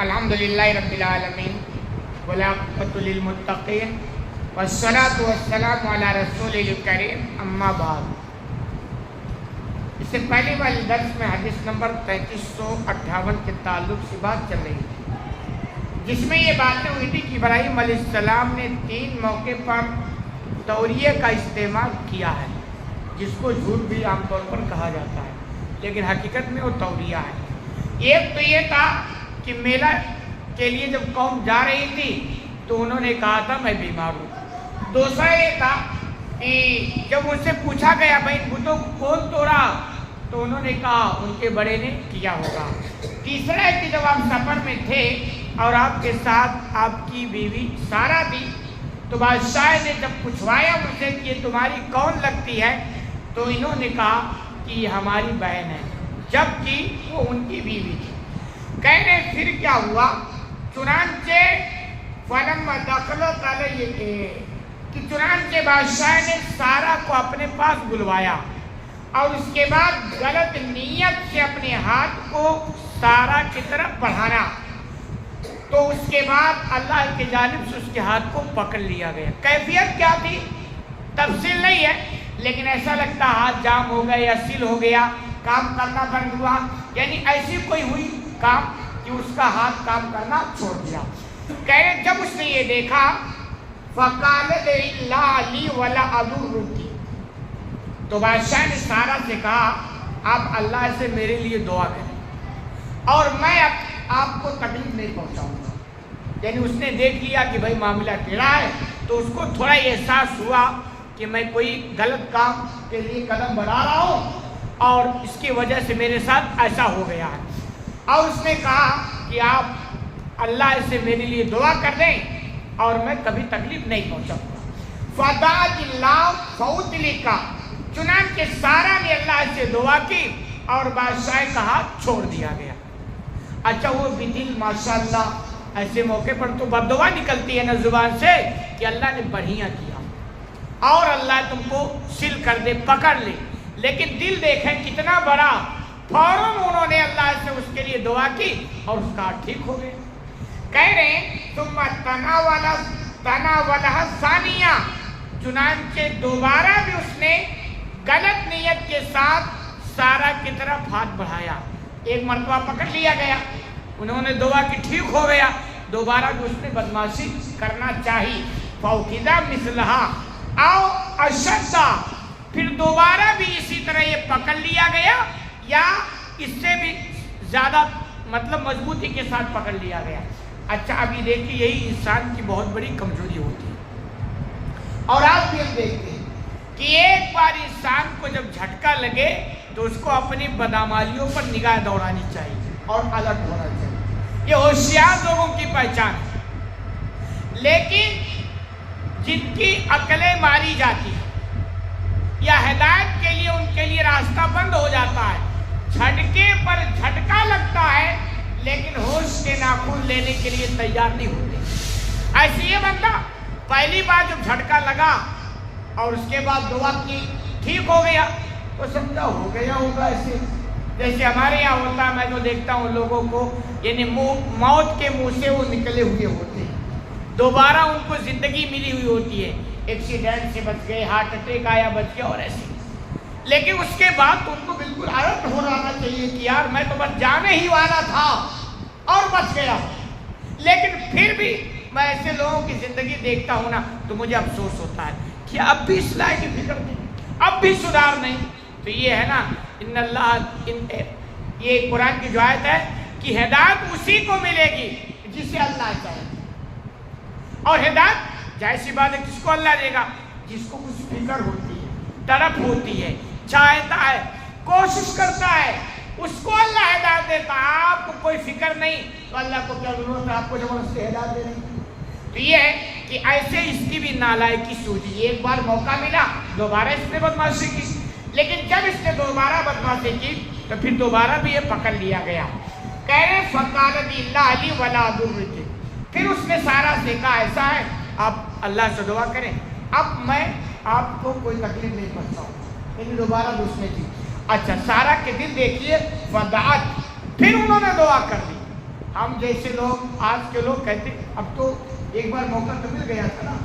الحمدللہ رب العالمین والعاقبۃ للمتقین والصلاۃ والسلام علی رسول الکریم اما بعد۔ اس سے پہلے والے درس میں حدیث نمبر 3358 کے تعلق سے بات چل رہی تھی، جس میں یہ باتیں ہوئی تھی کہ ابراہیم علیہ السلام نے 3 موقع پر توریہ کا استعمال کیا ہے، جس کو جھوٹ بھی عام طور پر کہا جاتا ہے، لیکن حقیقت میں وہ توریہ ہے۔ ایک تو یہ تھا کہ میلہ کے لیے جب قوم جا رہی تھی تو انہوں نے کہا تھا میں بیمار ہوں۔ دوسرا یہ تھا کہ جب ان سے پوچھا گیا بھائی بتوں کو کون توڑا تو انہوں نے کہا ان کے بڑے نے کیا ہوگا۔ تیسرا ہے کہ جب آپ سفر میں تھے اور آپ کے ساتھ آپ کی بیوی سارا تھی تو بادشاہ نے جب پوچھوایا ان سے کہ یہ تمہاری کون لگتی ہے تو انہوں نے کہا کہ یہ ہماری بہن ہے، جبکہ وہ ان کی بیوی تھی۔ کہہ رہے پھر کیا ہوا؟ چنانچہ فلما دخلت علیہ کہ چنانچہ بادشاہ نے سارا کو اپنے پاس بلوایا اور اس کے بعد غلط نیت سے اپنے ہاتھ کو سارا کی طرف بڑھانا، تو اس کے بعد اللہ کی جانب سے اس کے ہاتھ کو پکڑ لیا گیا۔ کیفیت کیا تھی تفصیل نہیں ہے، لیکن ایسا لگتا ہاتھ جام ہو گیا یا سیل ہو گیا، کام کرنا بند ہوا، یعنی ایسی کوئی ہوئی کام کہ اس کا ہاتھ کام کرنا چھوڑ دیا۔ کہہ رہے جب اس نے یہ دیکھا فَقَالَ لَا لِي وَلَا أَضُرُّكِ، تو بادشاہ نے سارا سے کہا آپ اللہ سے میرے لیے دعا کریں اور میں آپ کو تکلیف نہیں پہنچاؤں گا۔ یعنی اس نے دیکھ لیا کہ بھائی معاملہ ٹیڑھا ہے تو اس کو تھوڑا احساس ہوا کہ میں کوئی غلط کام کے لیے قدم بڑھا رہا ہوں اور اس کی وجہ سے میرے ساتھ ایسا ہو گیا ہے، اور اس نے کہا کہ آپ اللہ سے میرے لیے دعا کر دیں اور میں کبھی تکلیف نہیں پہنچاؤں گا۔ فَدَعَتِ اللَّهُ فَأُطْلِقَ، چنانچہ سارا نے اللہ سے دعا کی اور بادشاہ کا ہاتھ چھوڑ دیا گیا۔ اچھا وہ بھی دل ماشاءاللہ ایسے موقع پر تو بد دعا نکلتی ہے نا زبان سے کہ اللہ نے بڑھیا کیا اور اللہ تم کو سل کر دے، پکڑ لے، لیکن دل دیکھیں کتنا بڑا، فوراً انہوں نے اللہ سے اس کے لیے دعا کی اور اس کا ہاتھ ٹھیک ہو گیا۔ کہہ رہے ہیں ثم تناولها ثانیہ، چنانچہ دوبارہ بھی اس نے غلط نیت کے ساتھ سارا کی طرف ہاتھ بڑھایا، ایک مرتبہ پکڑ لیا گیا، انہوں نے دعا کی ٹھیک ہو گیا، دوبارہ بھی اس نے بدماشی کرنا چاہی، فَأُخِذَ مِثْلَهَا أَوْ أَشَدَّ، پھر دوبارہ بھی اسی طرح یہ پکڑ لیا گیا یا اس سے بھی زیادہ مطلب مضبوطی کے ساتھ پکڑ لیا گیا۔ اچھا ابھی دیکھیں یہی انسان کی بہت بڑی کمزوری ہوتی ہے، اور آپ بھی ہم دیکھتے ہیں کہ ایک بار انسان کو جب جھٹکا لگے تو اس کو اپنی بدعمالیوں پر نگاہ دوڑانی چاہیے اور الرٹ ہونا چاہیے، یہ ہوشیار لوگوں کی پہچان ہے۔ لیکن جن کی عقلیں ماری جاتی ہیں یا ہدایت کے لیے ان کے لیے راستہ بند ہو جاتا ہے، جھٹکے پر جھٹکا لگتا ہے لیکن ہوش کے ناخن لینے کے لیے تیار نہیں ہوتے۔ ایسے یہ بندہ پہلی بار جب جھٹکا لگا اور اس کے بعد دعا کی ٹھیک ہو گیا تو سمجھا ہو گیا ہوگا، ایسے جیسے ہمارے یہاں ہوتا ہے، میں جو دیکھتا ہوں لوگوں کو یعنی موت کے منہ سے وہ نکلے ہوئے ہوتے ہیں، دوبارہ ان کو زندگی ملی ہوئی ہوتی ہے، ایکسیڈنٹ سے بچ گئے، ہارٹ اٹیک آیا بچ گیا اور ایسے، لیکن اس کے بعد ان کو بالکل الرٹ ہو رہنا چاہیے کہ یار میں تو بس جانے ہی والا تھا اور بچ گیا۔ لیکن پھر بھی میں ایسے لوگوں کی زندگی دیکھتا ہوں نا تو مجھے افسوس ہوتا ہے کہ اب بھی اصلاح کی فکر نہیں، اب بھی سدھار نہیں۔ تو یہ ہے نا ان اللہ یہ قرآن کی جو آیت ہے کہ ہدایت اسی کو ملے گی جسے اللہ چاہے، اور ہدایت ظاہر سی بات ہے کس کو اللہ دے گا؟ جس کو کچھ فکر ہوتی ہے، طرف ہوتی ہے، چاہتا ہے، کوشش کرتا ہے، اس کو اللہ ہدایت دیتا ہے۔ آپ کو کوئی فکر نہیں تو اللہ کو کیا ضرورت ہے آپ کو زبردستی ہدایت دینے کی؟ تو یہ ہے کہ ایسے اس کی بھی نالائکی سوچی، ایک بار موقع ملا دوبارہ اس نے بدماشی کی، لیکن جب اس نے دوبارہ بدماشی کی تو پھر دوبارہ بھی یہ پکڑ لیا گیا۔ کہہ رہے فَقَالَ لِلَّهِ لِي وَلَا أَضُرُّكِ، پھر اس نے سارا سے کہا ایسا ہے آپ اللہ سے دعا کریں، اب میں آپ کو کوئی تکلیف نہیں پہنچاؤں، لیکن دوبارہ بھی اس نے کی۔ اچھا سارا کے دل دیکھیے، وَدَعَتْ، پھر انہوں نے دعا کر دی، ہم جیسے لوگ آج کے لوگ کہتے اب تو ایک بار موقع تو مل گیا تھا نا،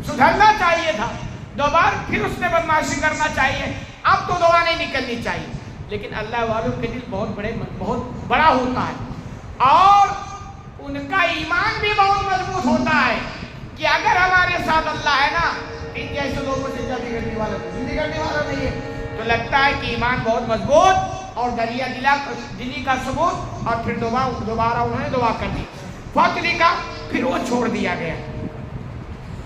سدھرنا چاہیے تھا، دوبارہ پھر اس نے بدمعاشی کرنا چاہیے، اب تو دعا نہیں نکلنی چاہیے. لیکن اللہ والوں کے دل بہت بڑا ہوتا ہے اور ان کا ایمان بھی بہت مضبوط ہوتا ہے کہ اگر ہمارے ساتھ اللہ ہے نا، ان جیسے لوگوں سے جلدی کرنے والا نہیں ہے. تو لگتا ہے کہ ایمان بہت مضبوط اور دریا دلی کا ثبوت، اور پھر دوبارہ انہوں نے دعا کر دی. وقت لکھا پھر وہ چھوڑ دیا گیا.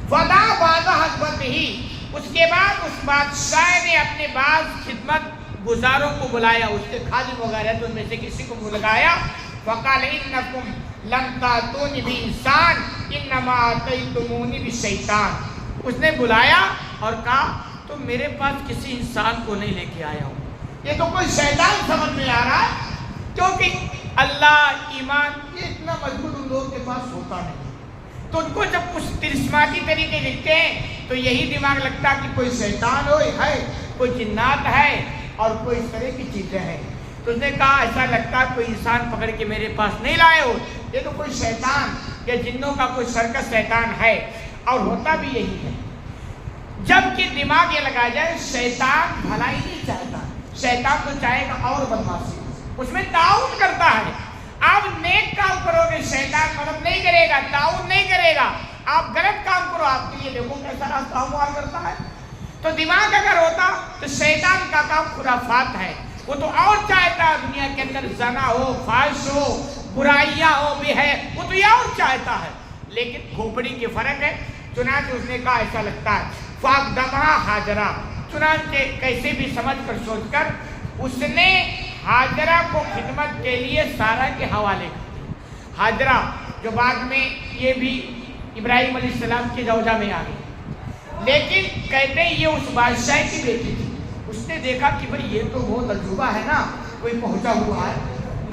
فدا بازا حسبت ہی، اس کے بعد اس بادشاہ نے اپنے بعض خدمت گزاروں کو بلایا، اس کے خادم وغیرہ تو ان میں سے کسی کو بلایا. فقال انکم لم تاتونی بانسان انما اتیتمونی بشیطان. اس نے بلایا اور کہا تم میرے پاس کسی انسان کو نہیں لے کے آیا ہوں، یہ تو کوئی شیطان سمجھ میں آ رہا ہے، کیونکہ اللہ ایمان یہ اتنا مضبوط ان لوگوں کے پاس ہوتا نہیں. تو ان کو جب کچھ ترسماتی طریقے لکھتے ہیں تو یہی دماغ لگتا کہ کوئی شیطان ہے، کوئی جنات ہے اور کوئی اس طرح کی چیزیں ہیں. تو اس نے کہا ایسا لگتا ہے کوئی انسان پکڑ کے میرے پاس نہیں لائے ہو، یہ تو کوئی شیطان یا جنوں کا کوئی سرکس شیطان ہے. اور ہوتا بھی یہی ہے، جب کہ دماغ یہ لگا جائے شیطان بھلائی نہیں چاہتا، شیطان تو چاہے گا اور بدمعاشی، اس میں تعاون کرتا ہے. آپ نیک کام کرو گے شیطان مدد نہیں کرے گا، تعاون نہیں کرے گا. آپ غلط کام کرو، آپ کے لیے دیکھو کیسا راستہ ہموار کرتا ہے. تو دماغ اگر ہوتا تو شیطان کا کام خرافات ہے، وہ تو اور چاہتا ہے دنیا کے اندر زنا ہو، فحش ہو، برائیاں ہو بھی ہے، وہ تو یہ اور چاہتا ہے. لیکن کھوپڑی کی فرق ہے. چنانچہ اس نے کہا ایسا لگتا ہے فاقدمہ ہاجرہ، چنانچہ کیسے بھی سمجھ کر سوچ کر اس نے ہاجرہ کو خدمت کے لیے سارا کے حوالے کر دیا. ہاجرہ جو بعد میں یہ بھی ابراہیم علیہ السلام کی زوجہ میں آ گئی، لیکن کہتے ہیں یہ اس بادشاہ کی بیٹی تھی. اس نے دیکھا کہ بھئی یہ تو بہت عجوبہ ہے نا، کوئی پہنچا ہوا ہے.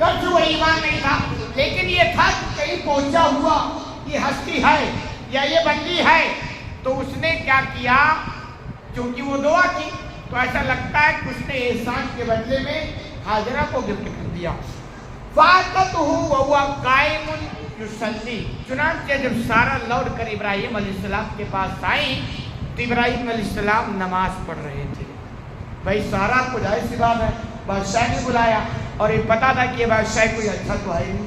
گرچہ وہ ایمان نہیں تھا لیکن یہ تھا کہ کہیں پہنچا ہوا یہ ہستی ہے یا یہ بندی ہے. تو اس نے کیا کیا، چونکہ وہ دعا کی تو ایسا لگتا ہے کہ اس نے احسان کے بدلے میں ہاجرہ کو گفٹ کر دیا. فاتتہ وہو قائم یصلی، چنانچہ جب سارا لوٹ کر ابراہیم علیہ السلام کے پاس آئی تو ابراہیم علیہ السلام نماز پڑھ رہے تھے. بھائی سارا کو ظاہر سی بات ہے بادشاہ نے بلایا اور یہ پتا تھا کہ یہ بادشاہ کوئی اچھا تو ہے نہیں.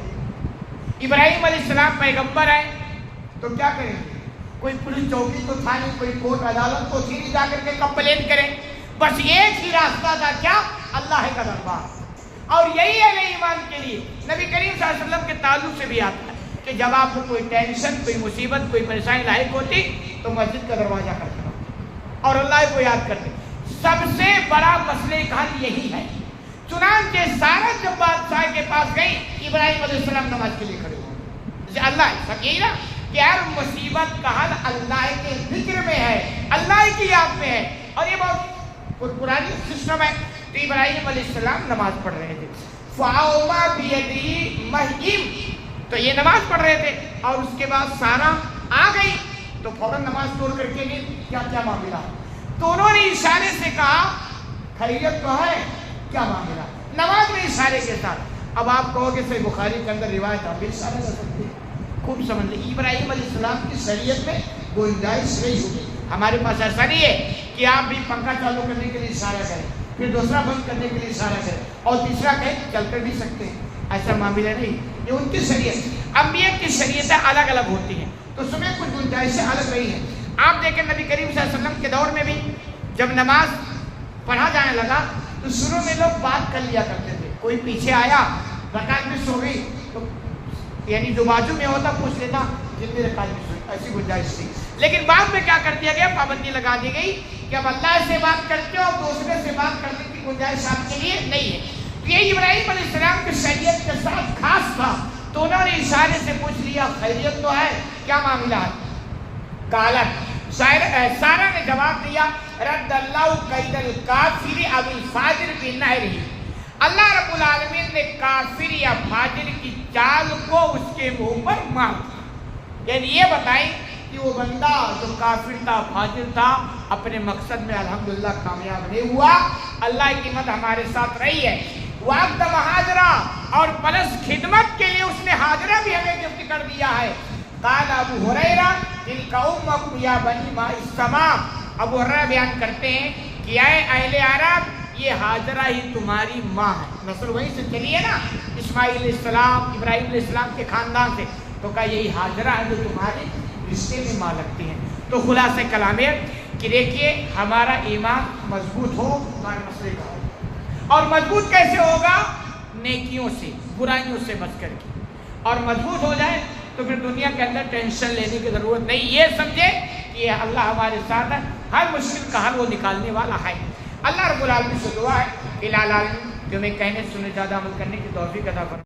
ابراہیم علیہ السلام پیغمبر ہے تو کیا کریں گے، کوئی پولیس چوکی تو تھا نہیں، کوئی کورٹ عدالت تو تھی نہیں جا کر کے کمپلین کریں. بس ایک ہی راستہ تھا، کیا، اللہ کا دربار. اور یہی ہے ایمان کے لیے نبی کریم صلی اللہ علیہ وسلم کے تعلق سے بھی آتا ہے کہ جب آپ کو کوئی ٹینشن، کوئی مصیبت، کوئی پریشانی لاحق ہوتی تو مسجد کا دروازہ کھٹکھٹاتے اور اللہ کو یاد کرتے. سب سے بڑا مسئلے کا حل یہی ہے. چنانچہ سارا جب بادشاہ کے پاس گئی ابراہیم علیہ السلام نماز کے لیے کھڑے ہوئے. اللہ سب یہی نا کہ ہر مصیبت کا حل اللہ کے ذکر میں ہے، اللہ کی یاد میں ہے، اور یہ بہت پرانی سسٹم ہے. تو ابراہیم علیہ السلام نماز پڑھ رہے تھے. فاوما بیدی مہیم، تو یہ نماز پڑھ رہے تھے اور اس کے بعد سارا آ گئی تو فوراً نماز توڑ کر کے گئی کیا کیا معاملہ. تو انہوں نے اشارے سے کہا خیریت تو ہے، کیا معاملہ، نماز میں اشارے کے ساتھ. اب آپ کہو کہ صحیح بخاری کے اندر روایت آپ بھی اشارہ کر سکتے ہیں. خوب سمجھ لیں ابراہیم علیہ السلام کی شریعت میں گنجائش نہیں ہوگی. ہمارے پاس ایسا نہیں ہے کہ آپ بھی پنکھا چالو کرنے کے لیے اشارہ کریں، پھر دوسرا بند کرنے کے لیے اشارہ کریں اور تیسرا کہیں چل کر بھی سکتے ہیں. ایسا معاملہ نہیں، یہ ان کی شریعت. انبیاء کی شریعتیں الگ الگ ہوتی ہیں تو اس میں کچھ گنجائشیں الگ رہی ہیں. آپ دیکھیں نبی کریم صلی اللہ علیہ وسلم کے دور میں بھی جب نماز پڑھا جانے لگا تو شروع میں لوگ بات کر لیا کرتے تھے. کوئی پیچھے آیا رکعت میں سو گئی تو یعنی جو بازو میں ہوتا پوچھ لیتا جتنی رکعت میں سوئی، ایسی گنجائش تھی. لیکن بعد میں کیا کر دیا گیا، پابندی لگا دی گئی کہ اب اللہ سے بات کرتے ہو اور دوسرے سے بات کرنے کی گنجائش آپ کے لیے نہیں ہے. یہ ابراہیم علیہ السلام کی شریعت کے ساتھ خاص تھا تو انہوں نے اشارے سے پوچھ لیا خیریت تو ہے، کیا معاملہ ہے. قالت، سارا نے جواب دیا رد اللہ قید الکافر اب الفاجر بنہرہ، اللہ رب العالمین نے کافر یا فاجر کی چال کو اس کے منہ پر مار دیا. یعنی یہ بتائیں کہ وہ بندہ جو کافر تھا، فاجر تھا، اپنے مقصد میں الحمدللہ کامیاب نہیں ہوا. اللہ کی مدد ہمارے ساتھ رہی ہے. وَأَقْدَمَ حَاجَرَةَ، اور پلس خدمت کے لیے اس نے حاجرہ بھی ہمیں گفٹ کر دیا ہے۔ قال ابو ہریرہ تلک امکم یا بنی ماء السماء، ابو ہریرہ بیان کرتے ہیں کہ اے اہل عرب، یہ حاجرہ ہی تمہاری ماں ہے، نسل وہیں سے چلی ہے نا، اسماعیل علیہ السلام ابراہیم علیہ السلام کے خاندان سے، تو کہا یہی حاجرہ ہے جو تمہارے رشتے میں ماں لگتی ہیں۔ تو خلاصہ کلام ہے کہ دیکھیے ہمارا ایمان مضبوط ہو ہمارے مسئلے کا ہو، اور مضبوط کیسے ہوگا؟ نیکیوں سے، برائیوں سے بچ کر کے، اور مضبوط ہو جائے تو پھر دنیا کے اندر ٹینشن لینے کی ضرورت نہیں، یہ سمجھے کہ اللہ ہمارے ساتھ ہے، ہر مشکل کا حل وہ نکالنے والا ہے۔ اللہ رب العالمین سے دعا ہے الہ العالمین کہ ہمیں کہنے سننے زیادہ عمل کرنے کی توفیق عطا فرمائے۔